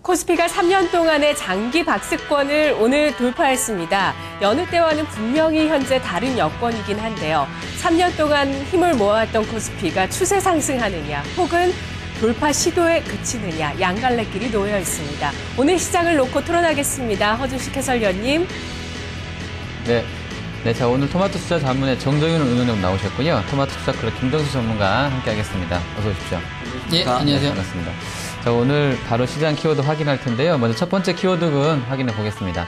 코스피가 3년 동안의 장기 박스권을 오늘 돌파했습니다. 여느 때와는 분명히 현재 다른 여건이긴 한데요. 3년 동안 힘을 모아왔던 코스피가 추세 상승하느냐 혹은 돌파 시도에 그치느냐 양갈래길이 놓여 있습니다. 오늘 시장을 놓고 토론하겠습니다. 허준식 해설위원님. 네, 자 오늘 토마토 투자 자문의 정정윤 의원님 나오셨고요. 토마토 투자 클럽 김정수 전문가 함께하겠습니다. 어서 오십시오. 예, 안녕하세요. 네, 반갑습니다. 자 오늘 바로 시장 키워드 확인할 텐데요. 먼저 첫 번째 키워드군 확인해 보겠습니다.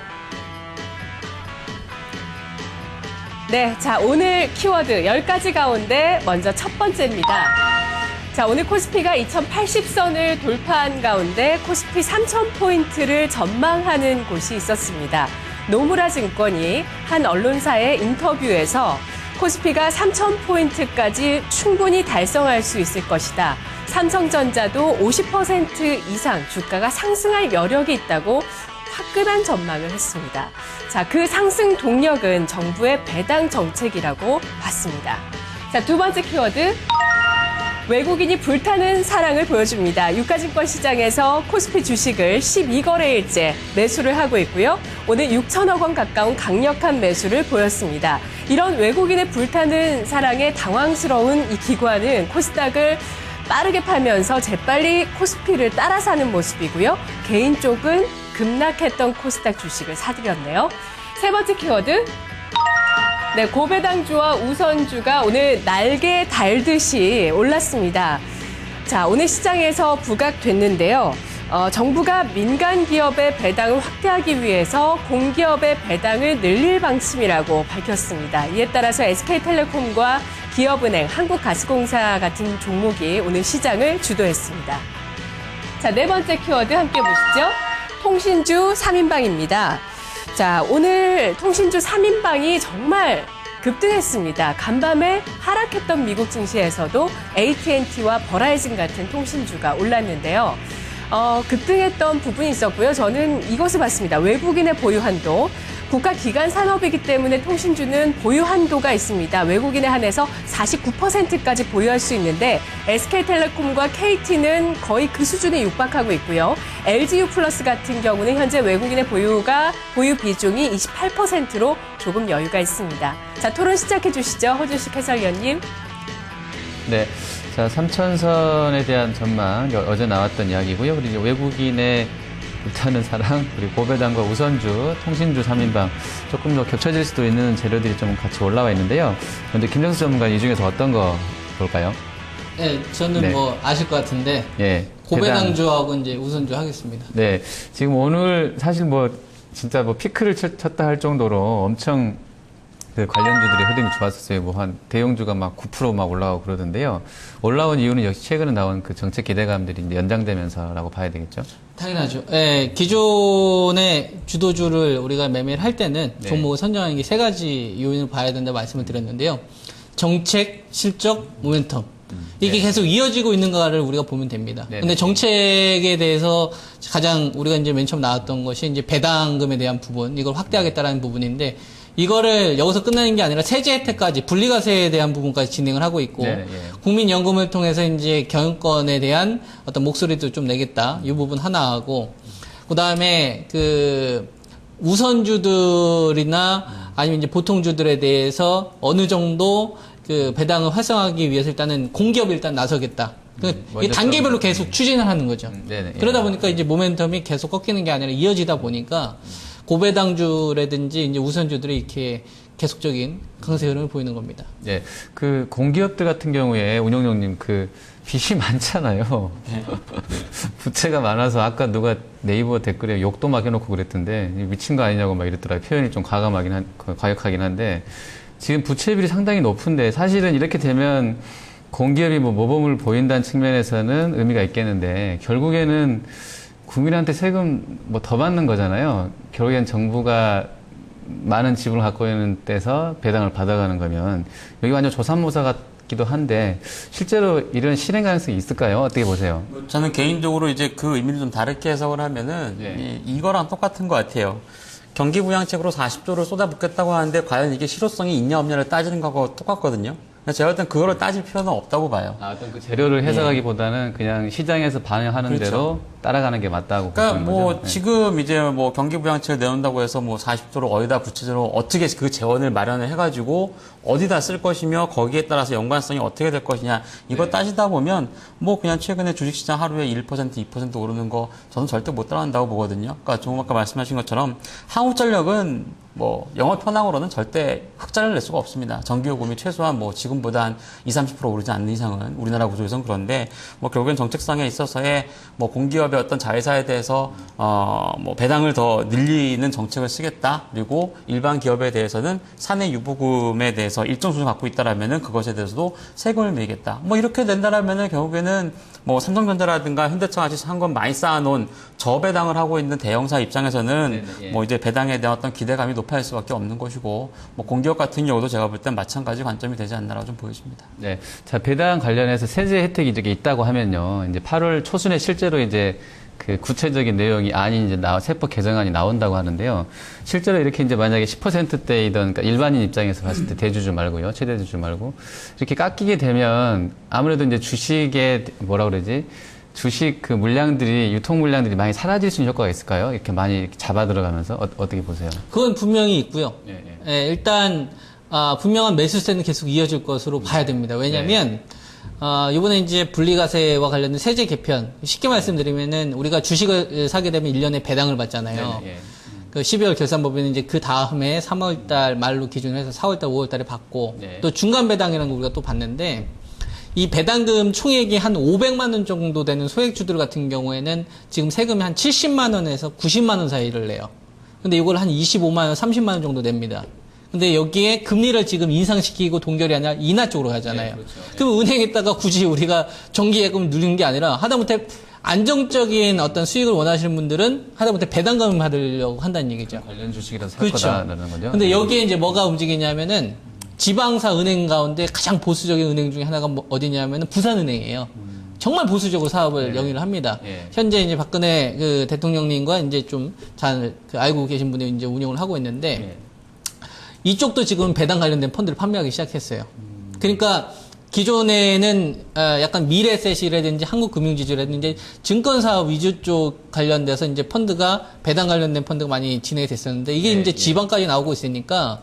네, 자 오늘 키워드 10가지 가운데 먼저 첫 번째입니다. 자, 오늘 코스피가 2080선을 돌파한 가운데 코스피 3000포인트를 전망하는 곳이 있었습니다. 노무라 증권이 한 언론사의 인터뷰에서 코스피가 3000포인트까지 충분히 달성할 수 있을 것이다. 삼성전자도 50% 이상 주가가 상승할 여력이 있다고 화끈한 전망을 했습니다. 자, 그 상승 동력은 정부의 배당 정책이라고 봤습니다. 자, 두 번째 키워드. 외국인이 불타는 사랑을 보여줍니다. 유가증권 시장에서 코스피 주식을 12거래일째 매수를 하고 있고요. 오늘 6천억 원 가까운 강력한 매수를 보였습니다. 이런 외국인의 불타는 사랑에 당황스러운 이 기관은 코스닥을 빠르게 팔면서 재빨리 코스피를 따라 사는 모습이고요. 개인 쪽은 급락했던 코스닥 주식을 사들였네요. 세 번째 키워드. 네, 고배당주와 우선주가 오늘 날개 달듯이 올랐습니다. 자, 오늘 시장에서 부각됐는데요. 정부가 민간 기업의 배당을 확대하기 위해서 공기업의 배당을 늘릴 방침이라고 밝혔습니다. 이에 따라서 SK텔레콤과 기업은행, 한국가스공사 같은 종목이 오늘 시장을 주도했습니다. 자, 네 번째 키워드 함께 보시죠. 통신주 3인방입니다. 자, 오늘 통신주 3인방이 정말 급등했습니다. 간밤에 하락했던 미국 증시에서도 AT&T와 버라이즌 같은 통신주가 올랐는데요. 급등했던 부분이 있었고요. 저는 이것을 봤습니다. 외국인의 보유 한도. 국가기관 산업이기 때문에 통신주는 보유 한도가 있습니다. 외국인에 한해서 49%까지 보유할 수 있는데 SK텔레콤과 KT는 거의 그 수준에 육박하고 있고요. LG유플러스 같은 경우는 현재 외국인의 보유 비중이 28%로 조금 여유가 있습니다. 자, 토론 시작해 주시죠. 허준식 해설위원님. 네, 자 3천선에 대한 전망 어제 나왔던 이야기고요. 그리고 외국인의 불타는 사랑, 그리고 고배당과 우선주, 통신주 3인방 조금 더 겹쳐질 수도 있는 재료들이 좀 같이 올라와 있는데요. 먼저 김정수 전문가 이 중에서 어떤 거 볼까요? 네, 저는 네. 뭐 아실 것 같은데 예, 고배당주하고 이제 우선주 하겠습니다. 네, 지금 오늘 사실 뭐 진짜 뭐 피크를 쳤다 할 정도로 엄청 그 관련주들의 흐름이 좋았었어요. 뭐 한 대형주가 막 9% 막 올라가고 그러던데요. 올라온 이유는 역시 최근에 나온 그 정책 기대감들이 이제 연장되면서라고 봐야 되겠죠. 당연하죠. 예, 기존의 주도주를 우리가 매매를 할 때는 네. 종목을 선정하는 게 세 가지 요인을 봐야 된다고 말씀을 드렸는데요. 정책, 실적, 모멘텀. 이게 네. 계속 이어지고 있는가를 우리가 보면 됩니다. 네. 근데 정책에 대해서 가장 우리가 이제 맨 처음 나왔던 것이 이제 배당금에 대한 부분, 이걸 확대하겠다라는 부분인데, 이거를 여기서 끝나는 게 아니라 세제 혜택까지 분리과세에 대한 부분까지 진행을 하고 있고 네, 예. 국민연금을 통해서 이제 경영권에 대한 어떤 목소리도 좀 내겠다 이 부분 하나 하고 그다음에 그 우선주들이나 아니면 이제 보통주들에 대해서 어느 정도 그 배당을 활성화하기 위해서 일단은 공기업이 일단 나서겠다. 이게 단계별로 계속 추진을 하는 거죠. 네네, 예. 그러다 보니까 이제 모멘텀이 계속 꺾이는 게 아니라 이어지다 보니까 고배당주라든지 이제 우선주들이 이렇게 계속적인 강세 흐름을 보이는 겁니다. 네, 그 공기업들 같은 경우에 운영용님 그 빚이 많잖아요. 네. 부채가 많아서 아까 누가 네이버 댓글에 욕도 막 해놓고 그랬던데 미친 거 아니냐고 막 이랬더라고요. 표현이 좀 과격하긴 한데 지금 부채비율이 상당히 높은데 사실은 이렇게 되면 공기업이 뭐 모범을 보인다는 측면에서는 의미가 있겠는데 결국에는 국민한테 세금 뭐 더 받는 거잖아요. 결국엔 정부가 많은 지분을 갖고 있는 데서 배당을 받아가는 거면 여기 완전 조삼모사 같기도 한데 실제로 이런 실행 가능성이 있을까요? 어떻게 보세요? 저는 개인적으로 이제 그 의미를 좀 다르게 해석을 하면은 예. 이거랑 똑같은 것 같아요. 경기부양책으로 40조를 쏟아붓겠다고 하는데 과연 이게 실효성이 있냐 없냐를 따지는 거하고 똑같거든요. 제가 볼 땐 그거를 따질 필요는 없다고 봐요. 어떤 그 재료를 해석하기보다는 그냥 시장에서 반영하는 그렇죠. 대로 따라가는 게 맞다고 그러니까 보시는 뭐 거죠? 네. 지금 이제 뭐 경기부양책을 내놓는다고 해서 뭐 40조를 어디다 구체적으로 어떻게 그 재원을 마련을 해가지고 어디다 쓸 것이며 거기에 따라서 연관성이 어떻게 될 것이냐 이거 따지다 보면 뭐 그냥 최근에 주식시장 하루에 1% 2% 오르는 거 저는 절대 못 따라간다고 보거든요. 그러니까 조금 아까 말씀하신 것처럼 한국전력은 뭐 영업 현황으로는 절대 흑자를 낼 수가 없습니다. 전기요금이 최소한 뭐 지금보다 한 20, 30% 오르지 않는 이상은 우리나라 구조에서는 그런데 뭐 결국엔 정책상에 있어서의 뭐 공기업의 어떤 자회사에 대해서 뭐 배당을 더 늘리는 정책을 쓰겠다. 그리고 일반 기업에 대해서는 사내 유보금에 대해서 일정 수준 갖고 있다라면은 그것에 대해서도 세금을 매기겠다. 뭐 이렇게 된다라면은 결국에는 뭐 삼성전자라든가 현대차 같이 한 건 많이 쌓아놓은 저배당을 하고 있는 대형사 입장에서는 네네, 예. 뭐 이제 배당에 대한 어떤 기대감이 높아질 수밖에 없는 것이고 뭐 공기업 같은 경우도 제가 볼 땐 마찬가지 관점이 되지 않나라고 좀 보여집니다. 네. 자, 배당 관련해서 세제 혜택이 이렇게 있다고 하면요. 이제 8월 초순에 실제로 이제 그 구체적인 내용이 이제 세법 개정안이 나온다고 하는데요. 실제로 이렇게 이제 만약에 10%대이던 그러니까 일반인 입장에서 봤을 때 대주주 말고요. 최대 주주 말고 이렇게 깎이게 되면 아무래도 이제 주식의 뭐라 그러지? 주식 그 물량들이 유통 물량들이 많이 사라질 수 있는 효과가 있을까요? 이렇게 많이 이렇게 잡아 들어가면서 어떻게 보세요? 그건 분명히 있고요. 예, 예. 예, 일단 분명한 매수세는 계속 이어질 것으로 봐야 됩니다. 왜냐하면 이번에 이제 분리과세와 관련된 세제 개편 쉽게 말씀드리면은 우리가 주식을 사게 되면 1년에 배당을 받잖아요. 네, 예. 그 12월 결산법에는 이제 그 다음에 3월달 말로 기준으로 해서 4월달, 5월달에 받고 네. 또 중간 배당이라는 거 우리가 또 받는데 이 배당금 총액이 한 500만 원 정도 되는 소액주들 같은 경우에는 지금 세금이 한 70만 원에서 90만 원 사이를 내요. 근데 이걸 한 25만 원, 30만 원 정도 냅니다. 근데 여기에 금리를 지금 인상시키고 동결이 아니라 인하 쪽으로 가잖아요. 네, 그렇죠. 그럼 은행에다가 굳이 우리가 정기예금을 누리는 게 아니라 하다못해 안정적인 어떤 수익을 원하시는 분들은 하다못해 배당금을 받으려고 한다는 얘기죠. 관련 주식이라서 살 그렇죠. 거다라는 거죠. 근데 여기에 이제 뭐가 움직이냐면은 지방사 은행 가운데 가장 보수적인 은행 중에 하나가 어디냐면은 부산은행이에요. 정말 보수적으로 사업을 영위를 합니다. 예. 현재 이제 박근혜 그 대통령님과 이제 좀 잘 알고 계신 분이 이제 운영을 하고 있는데 예. 이쪽도 지금 배당 관련된 펀드를 판매하기 시작했어요. 그러니까 기존에는 약간 미래셋이라든지 한국금융지주라든지 증권사업 위주 쪽 관련돼서 이제 펀드가 배당 관련된 펀드가 많이 진행이 됐었는데 이게 예, 이제 예. 지방까지 나오고 있으니까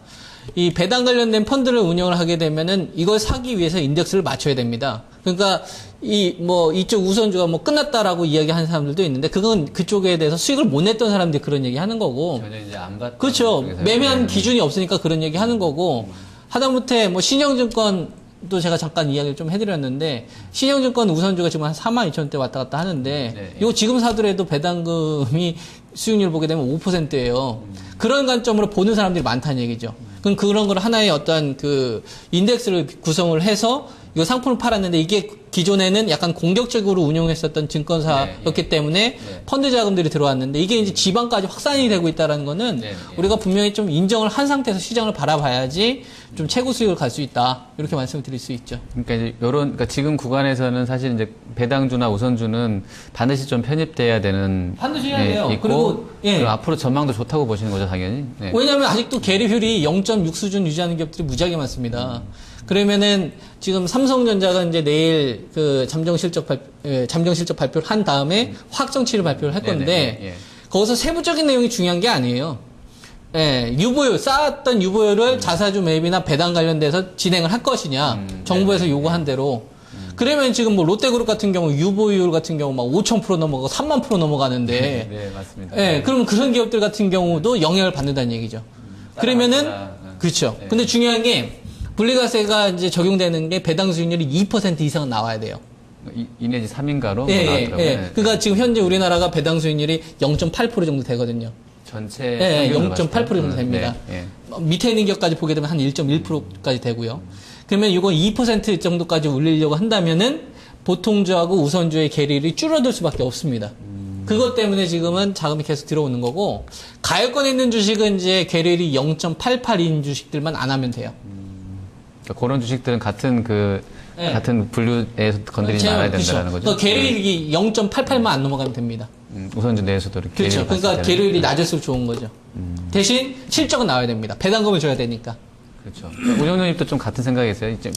이 배당 관련된 펀드를 운영을 하게 되면은 이걸 사기 위해서 인덱스를 맞춰야 됩니다. 그러니까 이쪽 우선주가 뭐 끝났다라고 이야기하는 사람들도 있는데 그건 그쪽에 대해서 수익을 못 냈던 사람들이 그런 얘기 하는 거고. 전혀 이제 안 갔다. 그렇죠. 매매한 기준이 없으니까 그런 얘기 하는 거고. 하다못해 뭐 신영증권도 제가 잠깐 이야기를 좀 해드렸는데 신영증권 우선주가 지금 한 42,000원대 왔다 갔다 하는데 네. 이거 지금 사더라도 배당금이 수익률 보게 되면 5%예요. 그런 관점으로 보는 사람들이 많다는 얘기죠. 그럼 그런 걸 하나의 어떤 그 인덱스를 구성을 해서 이거 상품을 팔았는데 이게 기존에는 약간 공격적으로 운영했었던 증권사였기 네, 때문에 펀드 자금들이 들어왔는데 이게 이제 지방까지 확산이 되고 있다는 거는 네, 네. 우리가 분명히 좀 인정을 한 상태에서 시장을 바라봐야지 좀 최고 수익을 갈 수 있다. 이렇게 말씀을 드릴 수 있죠. 그러니까 이제 그러니까 지금 구간에서는 사실 이제 배당주나 우선주는 반드시 좀 편입돼야 되는 반드시 해야 돼요. 있고 그리고, 예. 그리고 앞으로 전망도 좋다고 보시는 거죠, 당연히. 네. 왜냐하면 아직도 계리율이 0.6 수준 유지하는 기업들이 무지하게 많습니다. 그러면은 지금 삼성전자가 이제 내일 그 잠정 실적 발표를 한 다음에 확정치를 발표를 할 건데 네네, 예. 거기서 세부적인 내용이 중요한 게 아니에요. 예, 유보율, 쌓았던 유보율을 자사주 매입이나 배당 관련돼서 진행을 할 것이냐, 정부에서 요구한 대로. 그러면 지금 뭐 롯데그룹 같은 경우 유보율 같은 경우 막 5,000% 넘어가고 3만% 넘어가는데, 네, 맞습니다. 예, 그럼 그런 기업들 같은 경우도 영향을 받는다는 얘기죠. 그러면은, 그렇죠. 네. 근데 중요한 게, 분리과세가 이제 적용되는 게 배당 수익률이 2% 이상은 나와야 돼요. 2 내지 3인가로 예, 예, 나왔더라고요. 예. 네. 그러니까 지금 현재 우리나라가 배당 수익률이 0.8% 정도 되거든요. 전체 예, 평균으로 0.8% 봤을 때. 정도 됩니다. 네, 밑에 있는 기업까지 보게 되면 한 1.1%까지 되고요. 그러면 이거 2% 정도까지 올리려고 한다면은 보통주하고 우선주의 계리율이 줄어들 수밖에 없습니다. 그것 때문에 지금은 자금이 계속 들어오는 거고 가액권에 있는 주식은 이제 계리율이 0.88인 주식들만 안 하면 돼요. 그러니까 그런 주식들은 같은 네. 같은 분류에서 건드리지 말아야 된다는 거죠. 그러니까 계리율이 0.88만 안 넘어가면 됩니다. 우선주 내에서도 이렇게 그렇죠. 계리를 봤을 그러니까 때는. 계리율이 낮을수록 좋은 거죠. 대신 실적은 나와야 됩니다. 배당금을 줘야 되니까. 그렇죠. 운영님도 좀 같은 생각이세요? 이제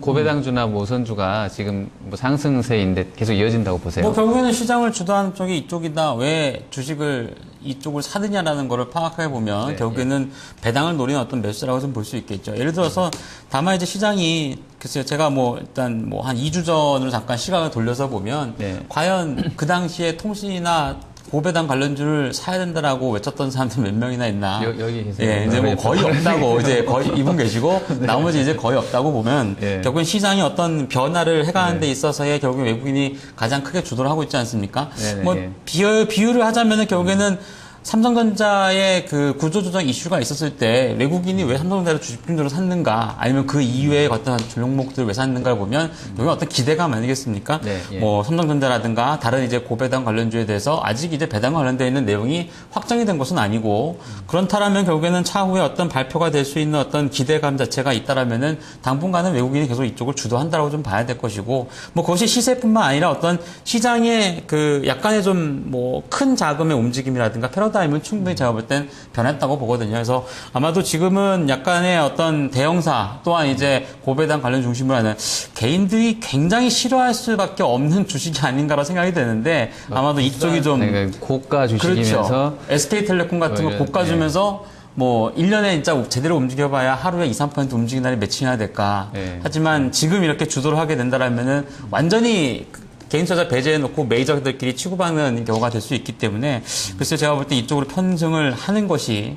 고배당주나 뭐 우선주가 지금 뭐 상승세인데 계속 이어진다고 보세요? 뭐 결국에는 시장을 주도하는 쪽이 이쪽이다. 왜 주식을 이쪽을 사느냐라는 거를 파악해 보면 네, 결국에는 배당을 노리는 어떤 매수라고 좀 볼 수 있겠죠. 예를 들어서 다만 이제 시장이 글쎄요, 제가 뭐 일단 뭐 한 2주 전으로 잠깐 시각을 돌려서 보면 네. 과연 그 당시에 통신이나 고배당 관련주를 사야 된다라고 외쳤던 사람들 몇 명이나 있나? 여기 계세요. 예, 이제 뭐 거의 없다고 이제 거의 이분 계시고 나머지 이제 거의 없다고 보면 예. 결국엔 시장이 어떤 변화를 해가는 데 네. 있어서의 결국 외국인이 가장 크게 주도를 하고 있지 않습니까? 네네. 뭐 비유를 하자면은 결국에는 삼성전자의 그 구조조정 이슈가 있었을 때 외국인이 왜 삼성전자를 주식품으로 샀는가 아니면 그 이외의 어떤 종목들을 왜 샀는가를 보면 여기 어떤 기대감 아니겠습니까? 네, 예. 뭐 삼성전자라든가 다른 이제 고배당 관련주에 대해서 아직 이제 배당 관련되어 있는 내용이 확정이 된 것은 아니고 그렇다라면 결국에는 차후에 어떤 발표가 될 수 있는 어떤 기대감 자체가 있다라면은 당분간은 외국인이 계속 이쪽을 주도한다라고 좀 봐야 될 것이고 뭐 그것이 시세뿐만 아니라 어떤 시장의 그 약간의 좀 뭐 큰 자금의 움직임이라든가 패러다임은 충분히 제가 볼 땐 변했다고 보거든요. 그래서 아마도 지금은 약간의 어떤 대형사 또한 이제 고배당 관련 중심으로 하는 개인들이 굉장히 싫어할 수밖에 없는 주식이 아닌가라고 생각이 되는데 아마도 이쪽이 좀 그러니까 고가 주식이면서 그렇죠. SK텔레콤 같은 거 고가 주면서 뭐 1년에 진짜 제대로 움직여봐야 하루에 2, 3% 움직이는 날이 몇이나 될까. 네. 하지만 지금 이렇게 주도를 하게 된다라면은 완전히 개인 투자 배제해놓고 메이저들끼리 치고받는 경우가 될 수 있기 때문에 글쎄 제가 볼 때 이쪽으로 편승을 하는 것이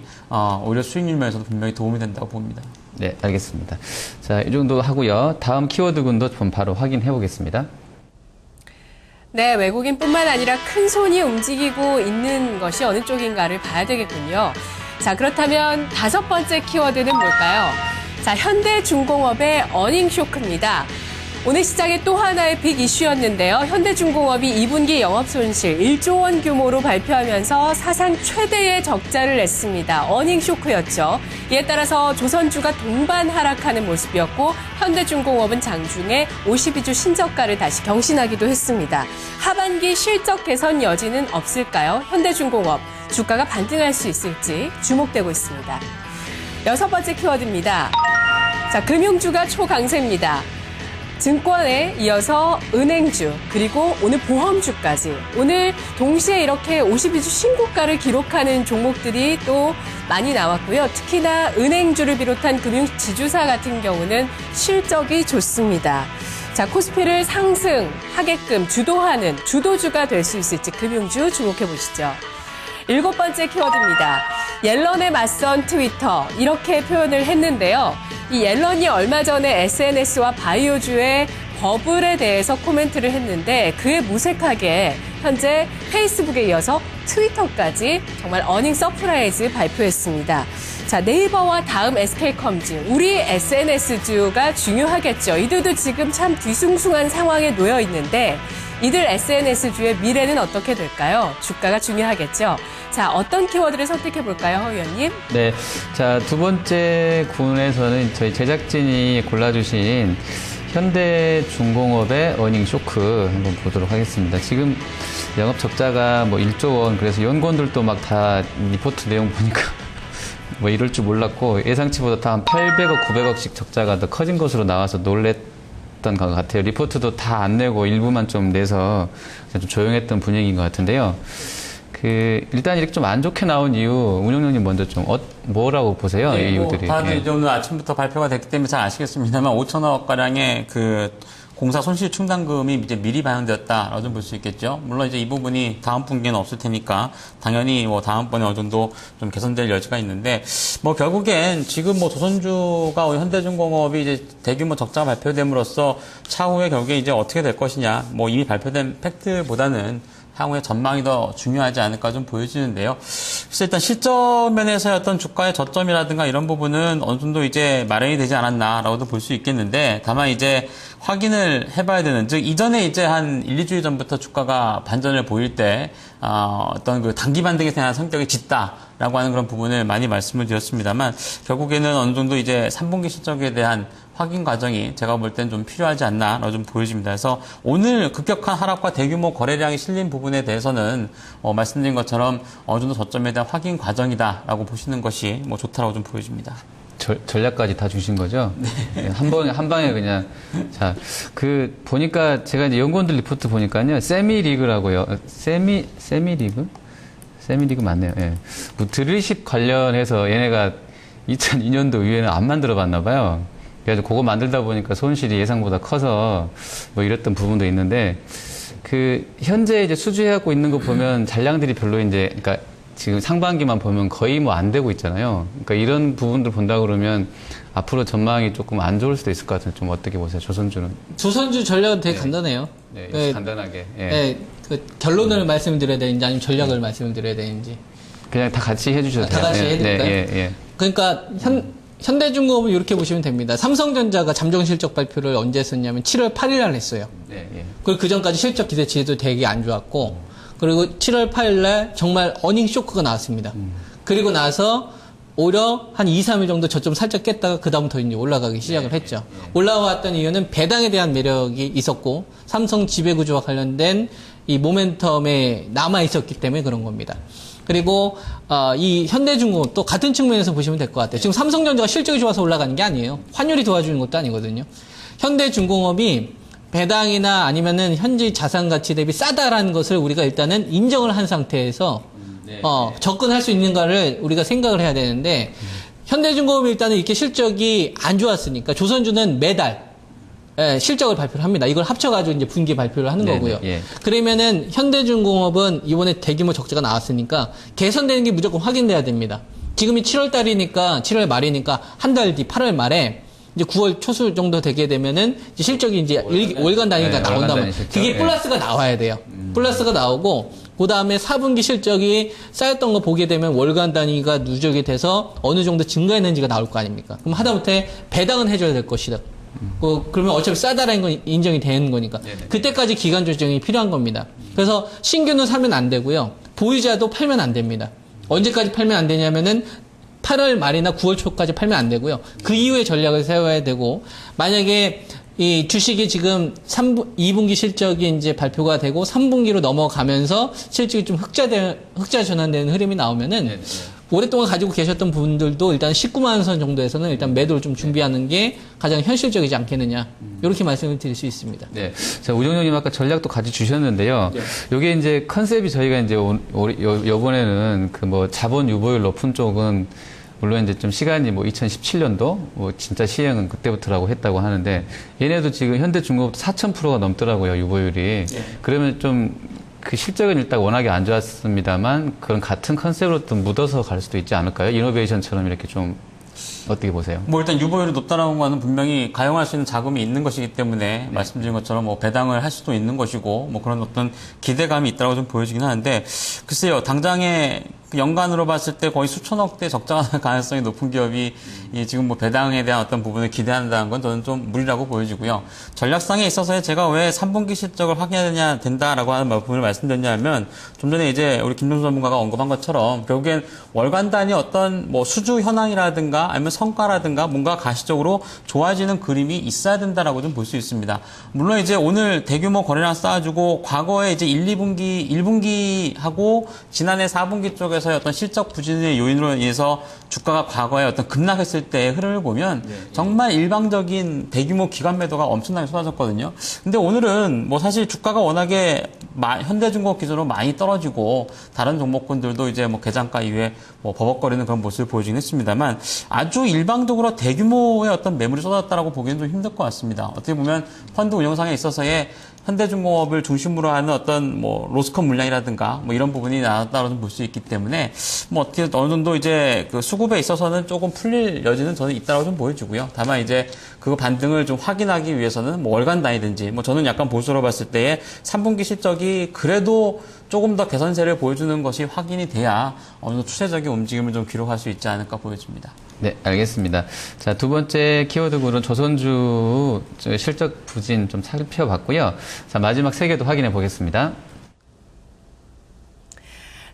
오히려 수익률 면에서도 분명히 도움이 된다고 봅니다. 네, 알겠습니다. 자, 이 정도 하고요. 다음 키워드군도 좀 바로 확인해 보겠습니다. 네, 외국인뿐만 아니라 큰 손이 움직이고 있는 것이 어느 쪽인가를 봐야 되겠군요. 자, 그렇다면 5번째 키워드는 뭘까요? 자, 현대중공업의 어닝 쇼크입니다. 오늘 시장의 또 하나의 빅 이슈였는데요. 현대중공업이 2분기 영업손실 1조 원 규모로 발표하면서 사상 최대의 적자를 냈습니다. 어닝 쇼크였죠. 이에 따라서 조선주가 동반 하락하는 모습이었고 현대중공업은 장중에 52주 신저가를 다시 경신하기도 했습니다. 하반기 실적 개선 여지는 없을까요? 현대중공업 주가가 반등할 수 있을지 주목되고 있습니다. 6번째 키워드입니다. 자, 금융주가 초강세입니다. 증권에 이어서 은행주, 그리고 오늘 보험주까지 오늘 동시에 이렇게 52주 신고가를 기록하는 종목들이 또 많이 나왔고요. 특히나 은행주를 비롯한 금융지주사 같은 경우는 실적이 좋습니다. 자, 코스피를 상승하게끔 주도하는 주도주가 될 수 있을지 금융주 주목해 보시죠. 7번째 키워드입니다. 옐런에 맞선 트위터 이렇게 표현을 했는데요. 이 옐런이 얼마 전에 SNS와 바이오주의 버블에 대해서 코멘트를 했는데 그에 무색하게 현재 페이스북에 이어서 트위터까지 정말 어닝 서프라이즈 발표했습니다. 자, 네이버와 다음 SK컴즈, 우리 SNS주가 중요하겠죠. 이들도 지금 참 뒤숭숭한 상황에 놓여 있는데 이들 SNS주의 미래는 어떻게 될까요? 주가가 중요하겠죠. 자, 어떤 키워드를 선택해 볼까요, 허 의원님? 네. 자, 2번째 군에서는 저희 제작진이 골라주신 현대중공업의 어닝 쇼크 한번 보도록 하겠습니다. 지금 영업 적자가 뭐 1조 원, 그래서 연구원들도 막 다 리포트 내용 보니까 뭐 이럴 줄 몰랐고 예상치보다 다 한 800억, 900억씩 적자가 더 커진 것으로 나와서 놀랬던 것 같아요. 리포트도 다 안 내고 일부만 좀 내서 좀 조용했던 분위기인 것 같은데요. 일단 이렇게 좀 안 좋게 나온 이유, 운영령님 먼저 좀, 뭐라고 보세요? 네, 이 이유들이. 다들 예. 이제 오늘 아침부터 발표가 됐기 때문에 잘 아시겠습니다만 5천억 가량의 그 공사 손실 충당금이 이제 미리 반영되었다라고 좀 볼 수 있겠죠. 물론 이제 이 부분이 다음 분기에는 없을 테니까 당연히 뭐 다음번에 어느 정도 좀 개선될 여지가 있는데 뭐 결국엔 지금 뭐 조선주가 현대중공업이 이제 대규모 적자 발표됨으로써 차후에 결국에 이제 어떻게 될 것이냐 뭐 이미 발표된 팩트보다는 향후의 전망이 더 중요하지 않을까 좀 보여지는데요. 그래서 일단 실적 면에서의 어떤 주가의 저점이라든가 이런 부분은 어느 정도 이제 마련이 되지 않았나라고도 볼 수 있겠는데 다만 이제 확인을 해봐야 되는, 즉 이전에 이제 한 1, 2주일 전부터 주가가 반전을 보일 때 어떤 그 단기 반등에 대한 성격이 짙다라고 하는 그런 부분을 많이 말씀을 드렸습니다만 결국에는 어느 정도 이제 3분기 실적에 대한 확인 과정이 제가 볼 땐 좀 필요하지 않나라고 좀 보여집니다. 그래서 오늘 급격한 하락과 대규모 거래량이 실린 부분에 대해서는 말씀드린 것처럼 어느 정도 저점에 대한 확인 과정이다라고 보시는 것이 뭐 좋다라고 좀 보여집니다. 전략까지 다 주신 거죠? 네. 한 방에 그냥. 자, 보니까 제가 이제 연구원들 리포트 보니까요. 세미리그라고요. 세미리그? 세미리그 맞네요. 예. 뭐 드릴십 관련해서 얘네가 2002년도 이후에는 안 만들어 봤나 봐요. 그래서 그거 만들다 보니까 손실이 예상보다 커서 뭐 이랬던 부분도 있는데, 현재 이제 수주해갖고 있는 거 보면 잔량들이 별로 이제, 그러니까 지금 상반기만 보면 거의 뭐 안 되고 있잖아요. 그러니까 이런 부분들 본다 그러면 앞으로 전망이 조금 안 좋을 수도 있을 것 같은데 좀 어떻게 보세요? 조선주는? 조선주 전략은 되게 간단해요. 네, 간단하게. 예. 네, 결론을 말씀드려야 되는지 아니면 전략을 말씀드려야 되는지. 그냥 다 같이 해주셔도 돼요. 다 같이 해드릴까요? 예. 그러니까 현대중공업은 이렇게 보시면 됩니다. 삼성전자가 잠정 실적 발표를 언제 했었냐면 7월 8일 날 했어요. 예. 그리고 그 전까지 실적 기대치도 되게 안 좋았고, 그리고 7월 8일 날 정말 어닝 쇼크가 나왔습니다. 그리고 나서 오히려 한 2, 3일 정도 저점 살짝 깼다가 그다음부터 이제 올라가기 시작을 했죠. 올라왔던 이유는 배당에 대한 매력이 있었고, 삼성 지배구조와 관련된 이 모멘텀에 남아 있었기 때문에 그런 겁니다. 그리고 이 현대중공업도 같은 측면에서 보시면 될 것 같아요. 지금 삼성전자가 실적이 좋아서 올라가는 게 아니에요. 환율이 도와주는 것도 아니거든요. 현대중공업이 배당이나 아니면은 현지 자산 가치 대비 싸다라는 것을 우리가 일단은 인정을 한 상태에서 접근할 수 있는가를 우리가 생각을 해야 되는데, 현대중공업이 일단은 이렇게 실적이 안 좋았으니까 조선주는 매달 실적을 발표를 합니다. 이걸 합쳐가지고 이제 분기 발표를 하는 거고요. 예. 그러면은 현대중공업은 이번에 대규모 적자가 나왔으니까 개선되는 게 무조건 확인돼야 됩니다. 지금이 7월 달이니까, 7월 말이니까 한 달 뒤 8월 말에 이제 9월 초수 정도 되게 되면은 이제 실적이 이제 월간 단위가 나온다면 그게 플러스가 나와야 돼요. 플러스가 나오고, 그 다음에 4분기 실적이 쌓였던 거 보게 되면 월간 단위가 누적이 돼서 어느 정도 증가했는지가 나올 거 아닙니까? 그럼 하다못해 배당은 해줘야 될 것이다. 그러면 어차피 싸다라는 건 인정이 되는 거니까. 그때까지 기간 조정이 필요한 겁니다. 그래서 신규는 사면 안 되고요. 보유자도 팔면 안 됩니다. 언제까지 팔면 안 되냐면은 8월 말이나 9월 초까지 팔면 안 되고요. 그 이후에 전략을 세워야 되고, 만약에 이 주식이 지금 2분기 실적이 이제 발표가 되고 3분기로 넘어가면서 실적이 좀 흑자 전환되는 흐름이 나오면은 오랫동안 가지고 계셨던 분들도 일단 19만 선 정도에서는 일단 매도를 좀 준비하는 게 가장 현실적이지 않겠느냐. 이렇게 말씀을 드릴 수 있습니다. 네. 자, 우정영님 아까 전략도 같이 주셨는데요. 요게 이제 컨셉이 저희가 이제 요번에는 자본 유보율 높은 쪽은 물론 이제 좀 시간이 2017년도 진짜 시행은 그때부터라고 했다고 하는데, 얘네도 지금 현대중공업도 4,000%가 넘더라고요, 유보율이. 그러면 좀 그 실적은 일단 워낙에 안 좋았습니다만 그런 같은 컨셉으로 또 묻어서 갈 수도 있지 않을까요? 이노베이션처럼 이렇게 좀 어떻게 보세요? 일단 유보율이 높다라는 거는 분명히 가용할 수 있는 자금이 있는 것이기 때문에 말씀드린 것처럼 배당을 할 수도 있는 것이고 그런 어떤 기대감이 있다고 좀 보여지긴 하는데, 글쎄요, 당장에 연간으로 봤을 때 거의 수천억대 적자가 날 가능성이 높은 기업이 지금 배당에 대한 어떤 부분을 기대한다는 건 저는 좀 무리라고 보여지고요. 전략상에 있어서 제가 왜 3분기 실적을 확인해야 된다라고 하는 부분을 말씀드렸냐면, 좀 전에 이제 우리 김종수 전문가가 언급한 것처럼 결국엔 월간 단위 어떤 수주 현황이라든가 아니면 성과라든가 뭔가 가시적으로 좋아지는 그림이 있어야 된다라고 좀 볼 수 있습니다. 물론 이제 오늘 대규모 거래량 쌓아주고 과거에 이제 1분기하고 지난해 4분기 쪽에서 어떤 실적 부진의 요인으로 인해서 주가가 과거에 어떤 급락했을 때의 흐름을 보면 정말 일방적인 대규모 기관 매도가 엄청나게 쏟아졌거든요. 근데 오늘은 사실 주가가 워낙에 현대중공업 기준으로 많이 떨어지고 다른 종목군들도 이제 개장가 이후에 버벅거리는 그런 모습을 보여주긴 했습니다만, 아주 일방적으로 대규모의 어떤 매물이 쏟아졌다라고 보기에는 좀 힘들 것 같습니다. 어떻게 보면 펀드 운영상에 있어서의 현대중공업을 중심으로 하는 어떤 로스컷 물량이라든가 이런 부분이 나왔다고 좀 볼 수 있기 때문에 어떻게 어느 정도 이제 그 수급에 있어서는 조금 풀릴 여지는 저는 있다고 좀 보여지고요. 다만 이제 그 반등을 좀 확인하기 위해서는 월간 단위든지 저는 약간 보수로 봤을 때에 3분기 실적이 그래도 조금 더 개선세를 보여주는 것이 확인이 돼야 어느 정도 추세적인 움직임을 좀 기록할 수 있지 않을까 보여집니다. 네, 알겠습니다. 자, 두 번째 키워드군은 조선주 실적 부진 좀 살펴봤고요. 자, 마지막 세 개도 확인해 보겠습니다.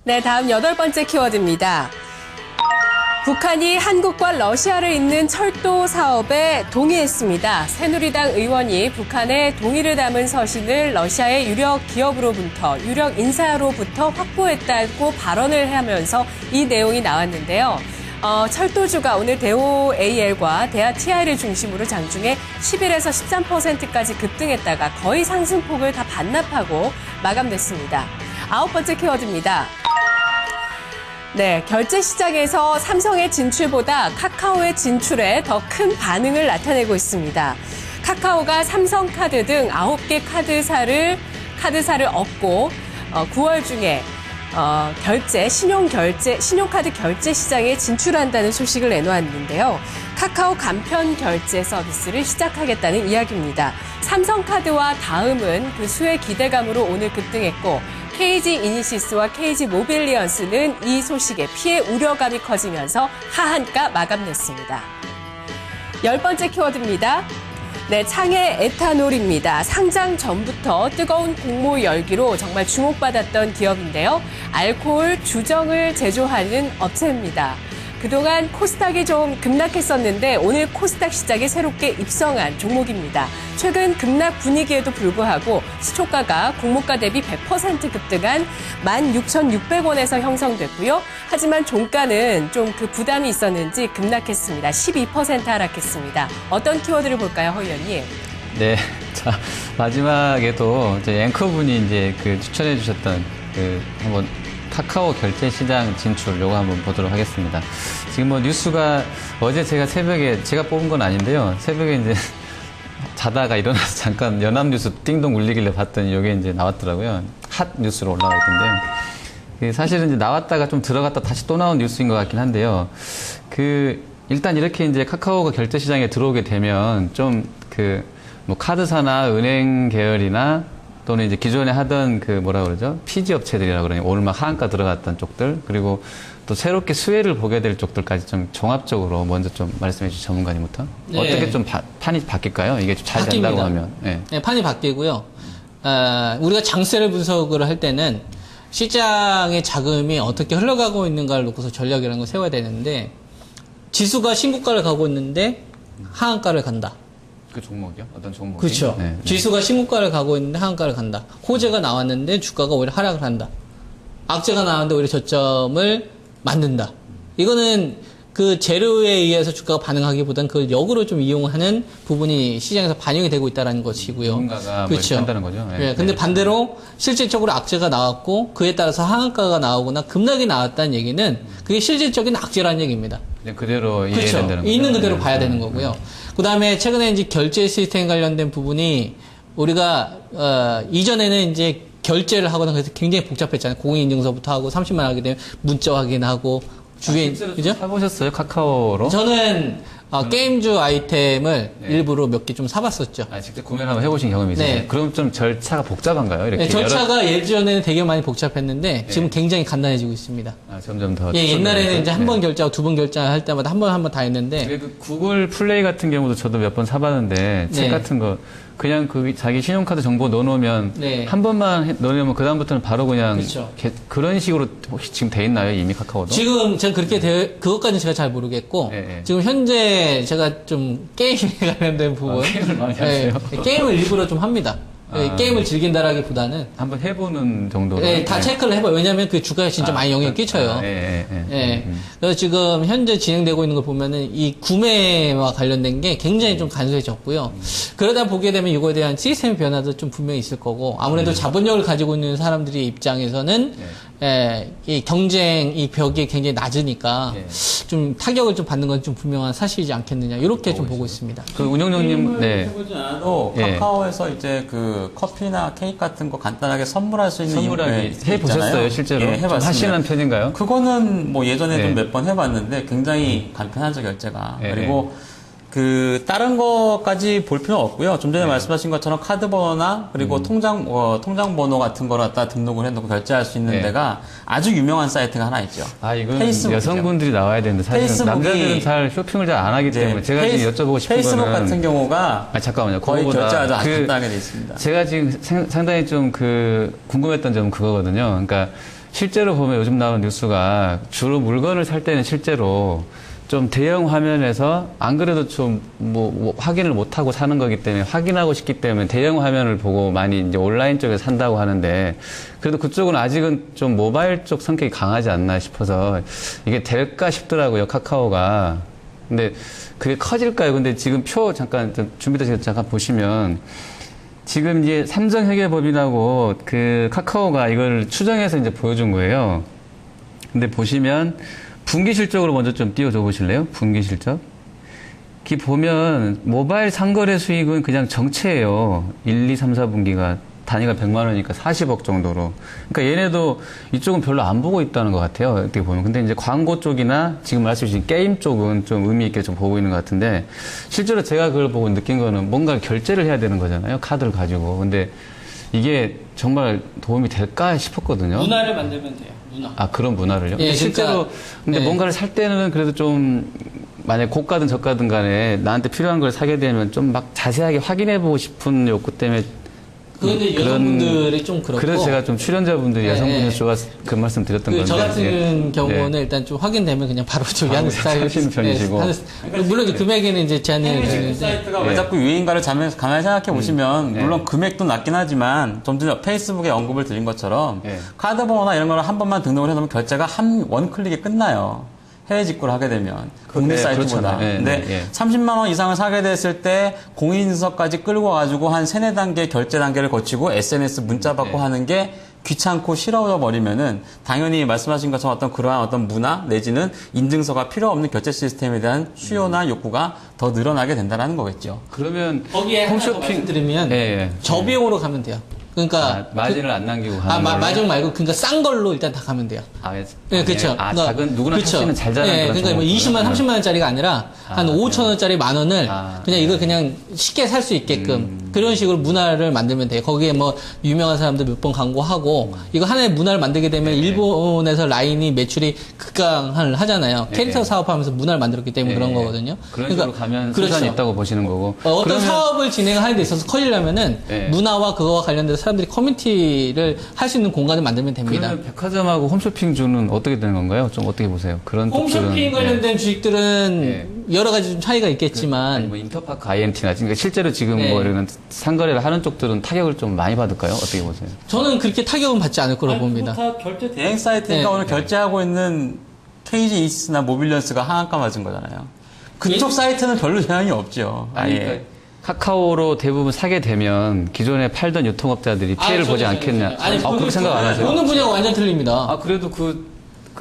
네, 다음 8번째 키워드입니다. 북한이 한국과 러시아를 잇는 철도 사업에 동의했습니다. 새누리당 의원이 북한의 동의를 담은 서신을 러시아의 유력 기업으로부터, 유력 인사로부터 확보했다고 발언을 하면서 이 내용이 나왔는데요. 철도주가 오늘 대우 AL과 대하 TI를 중심으로 장중에 11에서 13%까지 급등했다가 거의 상승폭을 다 반납하고 마감됐습니다. 9번째 키워드입니다. 네, 결제 시장에서 삼성의 진출보다 카카오의 진출에 더 큰 반응을 나타내고 있습니다. 카카오가 삼성카드 등 9개 카드사를 업고 9월 중에 신용카드 결제 시장에 진출한다는 소식을 내놓았는데요. 카카오 간편 결제 서비스를 시작하겠다는 이야기입니다. 삼성카드와 다음은 그 수의 기대감으로 오늘 급등했고 KG 이니시스와 KG 모빌리언스는 이 소식에 피해 우려감이 커지면서 하한가 마감됐습니다. 10번째 키워드입니다. 네, 창의 에탄올입니다. 상장 전부터 뜨거운 공모 열기로 정말 주목받았던 기업인데요. 알코올 주정을 제조하는 업체입니다. 그동안 코스닥이 좀 급락했었는데 오늘 코스닥 시장에 새롭게 입성한 종목입니다. 최근 급락 분위기에도 불구하고 시초가가 공모가 대비 100% 급등한 16,600원에서 형성됐고요. 하지만 종가는 좀 그 부담이 있었는지 급락했습니다. 12% 하락했습니다. 어떤 키워드를 볼까요, 허 의원님? 네. 자, 마지막에도 이제 앵커분이 이제 그 추천해 주셨던 한번 카카오 결제 시장 진출 요거 한번 보도록 하겠습니다. 지금 뭐 뉴스가 어제 제가 새벽에 제가 뽑은 건 아닌데요. 새벽에 이제 자다가 일어나서 잠깐 연합뉴스 띵동 울리길래 봤더니 이게 이제 나왔더라고요. 핫 뉴스로 올라와 있던데요. 사실은 이제 나왔다가 좀 들어갔다 다시 또 나온 뉴스인 것 같긴 한데요. 일단 이렇게 이제 카카오가 결제 시장에 들어오게 되면 좀 뭐 카드사나 은행 계열이나 또는 이제 기존에 하던 뭐라 그러죠? 피지 업체들이라고 그러니 오늘 막 하한가 들어갔던 쪽들 그리고 또 새롭게 수혜를 보게 될 쪽들까지 좀 종합적으로 먼저 좀 말씀해 주신 전문가님부터 네. 어떻게 좀 판이 바뀔까요? 이게 좀 잘 된다고 하면. 네. 네, 판이 바뀌고요. 우리가 장세를 분석을 할 때는 시장의 자금이 어떻게 흘러가고 있는가를 놓고서 전략이라는 걸 세워야 되는데 지수가 신고가를 가고 있는데 하한가를 간다. 그 종목이요? 어떤 종목이? 그렇죠. 네, 네. 지수가 신고가를 가고 있는데 하한가를 간다. 호재가 나왔는데 주가가 오히려 하락을 한다. 악재가 나왔는데 오히려 저점을 만든다. 이거는 그 재료에 의해서 주가가 반응하기보다는 그걸 역으로 좀 이용하는 부분이 시장에서 반영이 되고 있다는 것이고요. 누군가가 그렇죠. 한다는 거죠. 네. 네. 근데 반대로 실질적으로 악재가 나왔고 그에 따라서 하한가가 나오거나 급락이 나왔다는 얘기는 그게 실질적인 악재라는 얘기입니다. 그냥 그대로 이해해야 그렇죠. 된다는 거죠. 있는 그대로 네. 봐야 되는 거고요. 그 다음에 최근에 이제 결제 시스템 관련된 부분이 우리가 이전에는 이제 결제를 하거나 그래서 굉장히 복잡했잖아요. 공인인증서부터 하고 30만 원 하게 되면 문자 확인하고 주변 그죠? 사보셨어요? 카카오로? 저는 게임주 아이템을 네. 일부러 몇 개 좀 사봤었죠. 직접 구매를 한번 해보신 경험이 있으세요? 네. 그럼 좀 절차가 복잡한가요? 이렇게 네, 절차가 예전에는 되게 많이 복잡했는데 지금 굉장히 간단해지고 있습니다. 점점 더. 예, 옛날에는 이제 한 번 네. 결제하고 두 번 결제할 때마다 한 번 다 했는데 그래도 구글 플레이 같은 경우도 저도 몇 번 사봤는데 책 네. 같은 거 그냥 자기 신용카드 정보 넣어놓으면 네. 한 번만 넣으면 그 다음부터는 바로 그냥 그렇죠. 그런 식으로 혹시 지금 돼 있나요? 이미 카카오도? 지금 제가 그것까지는 제가 잘 모르겠고 네. 지금 현재 제가 좀 게임에 관련된 부분 게임을 많이 하세요? 게임을 일부러 좀 합니다. 게임을 즐긴다라기보다는 한번 해보는 정도로. 다 체크를 해봐요. 왜냐하면 그 주가에 진짜 많이 영향을 끼쳐요. 예. 그래서 지금 현재 진행되고 있는 걸 보면은 이 구매와 관련된 게 굉장히 좀 간소해졌고요. 그러다 보게 되면 이거에 대한 시스템 변화도 좀 분명히 있을 거고 아무래도 자본력을 가지고 있는 사람들의 입장에서는 이 경쟁 이 벽이 굉장히 낮으니까 좀 타격을 좀 받는 건 좀 분명한 사실이지 않겠느냐 이렇게 좀 보고 있습니다. 그 운영장님, 네. 해보진 않아도 예. 카카오에서 이제 커피나 케이크 같은 거 간단하게 선물할 수 있는 선물하기 이용이 해보셨어요, 있잖아요. 실제로? 예, 좀 해봤습니다. 하시는 편인가요? 그거는 뭐 예전에도 네. 몇 번 해봤는데 굉장히 간편하죠, 결제가. 네. 그리고 다른 거까지 볼 필요는 없고요. 좀 전에 말씀하신 것처럼 카드 번호나 그리고 통장 번호 같은 거를 갖다 등록을 해놓고 결제할 수 있는 네. 데가 아주 유명한 사이트가 하나 있죠. 이건 페이스북이죠. 여성분들이 나와야 되는데 사실 페이스북이- 남자들은 잘 쇼핑을 잘 안 하기 때문에 제가 지금 여쭤보고 싶은 페이스북 거는 같은 경우가 잠깐만요. 거의 그거보다 결제가 아주 간단하게 돼 있습니다. 제가 지금 상당히 좀 궁금했던 점은 그거거든요. 그러니까 실제로 보면 요즘 나오는 뉴스가 주로 물건을 살 때는 실제로 좀 대형 화면에서 안 그래도 좀 뭐 확인을 못 하고 사는 거기 때문에 확인하고 싶기 때문에 대형 화면을 보고 많이 이제 온라인 쪽에서 산다고 하는데 그래도 그쪽은 아직은 좀 모바일 쪽 성격이 강하지 않나 싶어서 이게 될까 싶더라고요, 카카오가. 근데 그게 커질까요? 근데 지금 표 잠깐 좀 준비되셔서 잠깐 보시면 지금 이제 삼성회계법인하고 그 카카오가 이걸 추정해서 이제 보여준 거예요. 근데 보시면 분기 실적으로 먼저 좀 띄워줘 보실래요? 분기 실적. 이 보면 모바일 상거래 수익은 그냥 정체예요. 1, 2, 3, 4분기가 단위가 100만 원이니까 40억 정도로. 그러니까 얘네도 이쪽은 별로 안 보고 있다는 것 같아요. 어떻게 보면. 근데 이제 광고 쪽이나 지금 말씀하신 게임 쪽은 좀 의미 있게 좀 보고 있는 것 같은데 실제로 제가 그걸 보고 느낀 거는 뭔가 결제를 해야 되는 거잖아요. 카드를 가지고. 근데 이게 정말 도움이 될까 싶었거든요. 문화를 만들면 돼요. 문화. 아, 그런 문화를요? 예, 실제로, 그러니까, 근데 예. 뭔가를 살 때는 그래도 좀, 만약에 고가든 저가든 간에 나한테 필요한 걸 사게 되면 좀 막 자세하게 확인해보고 싶은 욕구 때문에 그런데 여성분들이 좀 그렇고. 그래서 제가 좀 출연자분들이 네, 여성분들 네. 좋아서 그 말씀 드렸던 건데. 저 같은 예. 경우는 예. 일단 좀 확인되면 그냥 바로 저기 하는 스타일. 사시는 편이시고. 물론 이제 금액에는 이제 제한이 해외 있는데. 사이트가 왜 예. 자꾸 유행가를 가만히 생각해 보시면 예. 물론 금액도 낮긴 하지만 좀 전에 페이스북에 언급을 드린 것처럼 예. 카드 번호나 이런 거를 한 번만 등록을 해놓으면 결제가 한 원클릭에 끝나요. 해외 직구를 하게 되면 국내 네, 사이트보다. 그렇잖아요. 예, 근데 네, 예. 30만 원 이상을 사게 됐을 때 공인인증서까지 끌고 가지고 한 3-4단계 결제 단계를 거치고 SNS 문자 받고 네. 하는 게 귀찮고 싫어져 버리면은 당연히 말씀하신 것처럼 어떤 그러한 어떤 문화 내지는 인증서가 필요 없는 결제 시스템에 대한 수요나 욕구가 더 늘어나게 된다는 거겠죠. 그러면 거기에 홈쇼핑 말씀드리면 예, 예. 저비용으로 가면 돼요. 그러니까 아, 마진을 안 남기고 가는 걸로? 마진 말고 그러니까 싼 걸로 일단 다 가면 돼요. 아, 예. 네, 그렇죠. 아, 작은 누구나 살 수 있는 잘 자라는 네, 그런 그러니까 뭐 20만, 정보구나. 30만 원짜리가 아니라 한 아, 5천 원짜리 만 원을 아, 그냥 이거 그냥 쉽게 살 수 있게끔 그런 식으로 문화를 만들면 돼요. 거기에 뭐 유명한 사람들 몇 번 광고하고 이거 하나의 문화를 만들게 되면 일본에서 라인이 매출이 급강을 하잖아요. 캐릭터 사업하면서 문화를 만들었기 때문에 그런 거거든요. 그런 식으로 가면 그렇죠. 수단이 있다고 보시는 거고. 어떤 그러면 사업을 진행하는 데 있어서 커지려면은 네. 문화와 그거와 관련돼서 사람들이 커뮤니티를 할 수 있는 공간을 만들면 됩니다. 그러면 백화점하고 홈쇼핑주는 어떻게 되는 건가요? 좀 어떻게 보세요? 그런 쪽들은 홈쇼핑 관련된 주식들은 여러 가지 좀 차이가 아니 있겠지만 뭐 인터파크 INT나 그러니까 실제로 지금 네. 뭐 이런 상거래를 하는 쪽들은 타격을 좀 많이 받을까요? 어떻게 보세요? 저는 그렇게 타격은 받지 않을 거라고 봅니다. 다 결제 대행 사이트니까 네. 오늘 결제하고 있는 KG 이스나 모빌리언스가 하한가 맞은 거잖아요. 그쪽 사이트는 별로 영향이 없죠. 아니, 아예. 그러니까 카카오로 대부분 사게 되면 기존에 팔던 유통업자들이 피해를 보지 않겠냐? 그렇게 생각 안 하세요? 보는 분야가 완전 틀립니다. 아, 그래도 그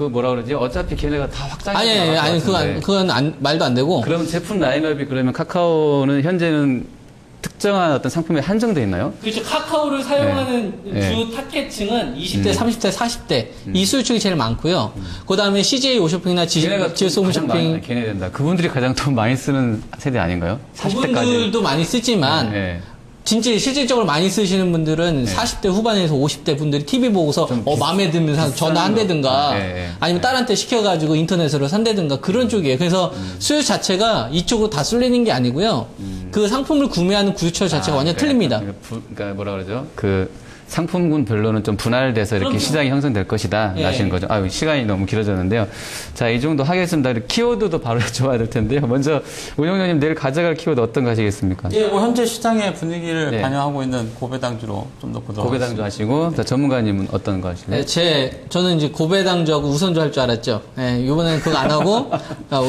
뭐라 그러지? 어차피 걔네가 다 확장해. 아니, 그건 말도 안 되고. 그럼 제품 라인업이 그러면 카카오는 현재는 특정한 어떤 상품에 한정돼 있나요? 그렇죠. 카카오를 사용하는 네. 주 타겟층은 20대, 30대, 40대. 이 수요층이 제일 많고요. 그 다음에 CJ 오쇼핑이나 GS 홈쇼핑. 걔네 된다. 그분들이 가장 돈 많이 쓰는 세대 아닌가요? 40대까지. 그분들도 많이 쓰지만, 네. 진짜 실질적으로 많이 쓰시는 분들은 40대 후반에서 50대 분들이 TV 보고서 마음에 들면 전화 한다든가 아니면 딸한테 시켜가지고 인터넷으로 산다든가 그런 쪽이에요. 그래서 수요 자체가 이쪽으로 다 쏠리는 게 아니고요. 그 상품을 구매하는 구조 자체가 완전 틀립니다. 그러니까 뭐라 그러죠? 그 상품군별로는 좀 분할돼서 이렇게 그럼요. 시장이 형성될 것이다. 예. 하시는 거죠. 아, 시간이 너무 길어졌는데요. 자, 이 정도 하겠습니다. 키워드도 바로 여쭤봐야 될 텐데요. 먼저 운영자님 내일 가져갈 키워드 어떤 거 하시겠습니까? 예, 뭐 현재 시장의 분위기를 네. 반영하고 있는 고배당주로 좀 더 보도록 고배당주 하시고, 자, 전문가님은 어떤 거 하실래요? 저는 이제 고배당주하고 우선주 할 줄 알았죠. 예, 이번에는 그거 안 하고,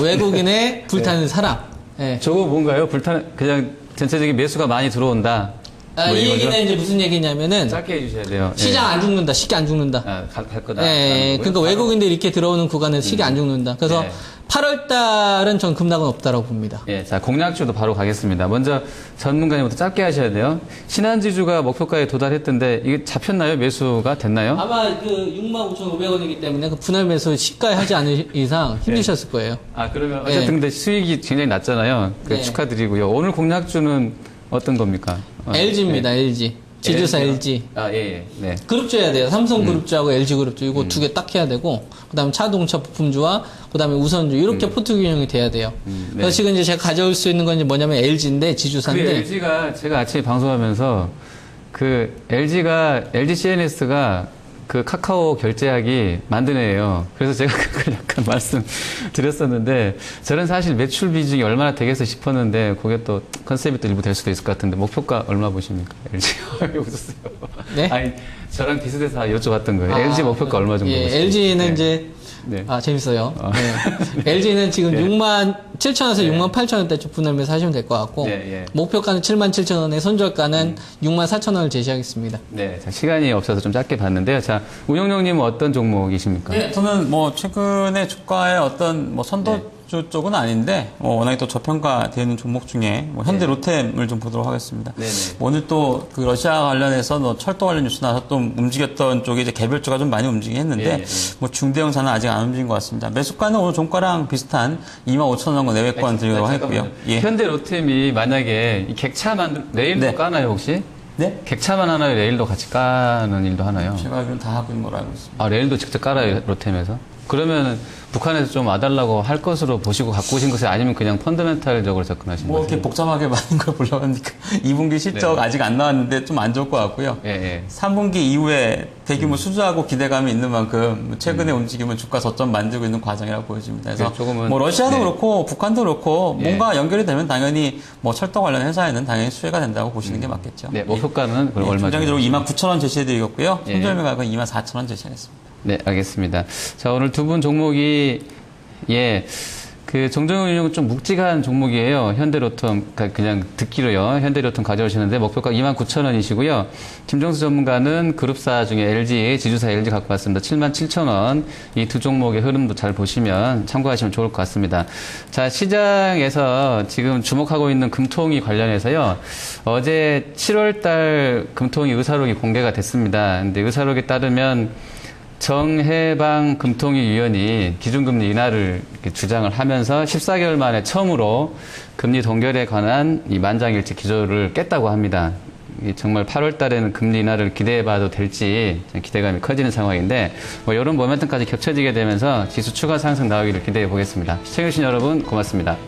외국인의 불타는 사랑. 예. 저거 뭔가요? 그냥 전체적인 매수가 많이 들어온다. 뭐 이 이거죠? 얘기는 이제 무슨 얘기냐면은, 짧게 해주셔야 돼요. 시장 안 죽는다, 쉽게 안 죽는다. 갈 거다. 예, 그러니까 외국인들이 이렇게 들어오는 구간은 쉽게 안 죽는다. 그래서 네. 8월 달은 전 급락은 없다라고 봅니다. 예, 자, 공략주도 바로 가겠습니다. 먼저 전문가님부터 짧게 하셔야 돼요. 신한지주가 목표가에 도달했던데, 이게 잡혔나요? 매수가 됐나요? 아마 그 65,500원이기 때문에 그 분할 매수 시가에 하지 않을 이상 힘드셨을 거예요. 아, 그러면 어쨌든 근데 수익이 굉장히 낮잖아요. 네. 축하드리고요. 오늘 공략주는 어떤 겁니까? LG입니다, LG. 지주사 LG. 아, 예. 네. 그룹주 해야 돼요. 삼성 그룹주하고 LG 그룹주 이거 두 개 딱 해야 되고 그다음에 자동차 부품주와 그다음에 우선주 이렇게 포트 균형이 돼야 돼요. 네. 그래서 지금 이제 제가 가져올 수 있는 건 이제 뭐냐면 LG인데 그 지주사인데 LG가 제가 아침에 방송하면서 그 LG CNS가 그 카카오 결제하기 만든 애예요. 그래서 제가 그걸 약간 말씀드렸었는데 저는 사실 매출 비중이 얼마나 되겠어 싶었는데 그게 또 컨셉이 또 일부 될 수도 있을 것 같은데 목표가 얼마 보십니까? LG 왜 웃으세요? 네? 아니 저랑 비슷해서 여쭤봤던 거예요. LG 목표가 얼마 정도 예, 보십니까? LG는 네. 이제 네. 재밌어요. 네. LG는 지금 네. 6만 7천원에서 네. 6만 8천원대 쪽 분할매수 하시면 될 것 같고 예. 목표가는 7만 7천원에 손절가는 6만 4천원을 제시하겠습니다. 네, 자, 시간이 없어서 좀 짧게 봤는데요. 자, 운영용님은 어떤 종목이십니까? 네, 저는 뭐 최근에 주가의 어떤 뭐 선도주 쪽은 아닌데 워낙에 또 저평가되는 종목 중에 뭐 현대 로템을 좀 보도록 하겠습니다. 네네. 오늘 또 그 러시아 관련해서 뭐 철도 관련 뉴스 나서 또 움직였던 쪽에 이제 개별주가 좀 많이 움직이긴 했는데 뭐 중대형사는 아직 안 움직인 것 같습니다. 매수가는 오늘 종가랑 비슷한 25,000원 내외권 드리도록 하겠고요. 예. 현대 로템이 만약에 이 객차만 내일도 네. 까나요 혹시? 네? 객차만 하나요? 레일도 같이 까는 일도 하나요? 제가 알기로는 다 하고 있는 걸로 알고 있습니다. 아, 레일도 직접 깔아요, 로템에서? 그러면은 북한에서 좀 와달라고 할 것으로 보시고 갖고 오신 것이 아니면 그냥 펀더멘탈적으로 접근하신 뭐 거세요? 이렇게 복잡하게 많은 걸 보려니까 2분기 실적 네. 아직 안 나왔는데 좀 안 좋을 것 같고요. 예. 3분기 이후에 대규모 수주하고 기대감이 있는 만큼 최근에 움직임은 주가 저점 만들고 있는 과정이라고 보여집니다. 그래서 네, 조금은, 뭐 러시아도 네. 그렇고 북한도 그렇고 예. 뭔가 연결이 되면 당연히 뭐 철도 관련 회사에는 당연히 수혜가 된다고 보시는 게 맞겠죠. 네, 목표가는 그럼 얼마 중장기적으로 정도? 29,000원 제시해드리겠고요. 예. 손절 매각은 24,000원 제시하겠습니다. 네, 알겠습니다. 자, 오늘 두 분 종목이, 그 정정용 운용은 좀 묵직한 종목이에요. 현대로톰, 그냥 듣기로요. 현대로톰 가져오시는데 목표가 29,000원이시고요. 김정수 전문가는 그룹사 중에 LG, 지주사 LG 갖고 왔습니다. 77,000원. 이 두 종목의 흐름도 잘 보시면 참고하시면 좋을 것 같습니다. 자, 시장에서 지금 주목하고 있는 금통위 관련해서요. 어제 7월달 금통위 의사록이 공개가 됐습니다. 근데 의사록에 따르면 정해방 금통위 위원이 기준금리 인하를 이렇게 주장을 하면서 14개월 만에 처음으로 금리 동결에 관한 이 만장일치 기조를 깼다고 합니다. 정말 8월 달에는 금리 인하를 기대해봐도 될지 기대감이 커지는 상황인데 뭐 이런 모멘텀까지 겹쳐지게 되면서 지수 추가 상승 나오기를 기대해 보겠습니다. 시청해주신 여러분 고맙습니다.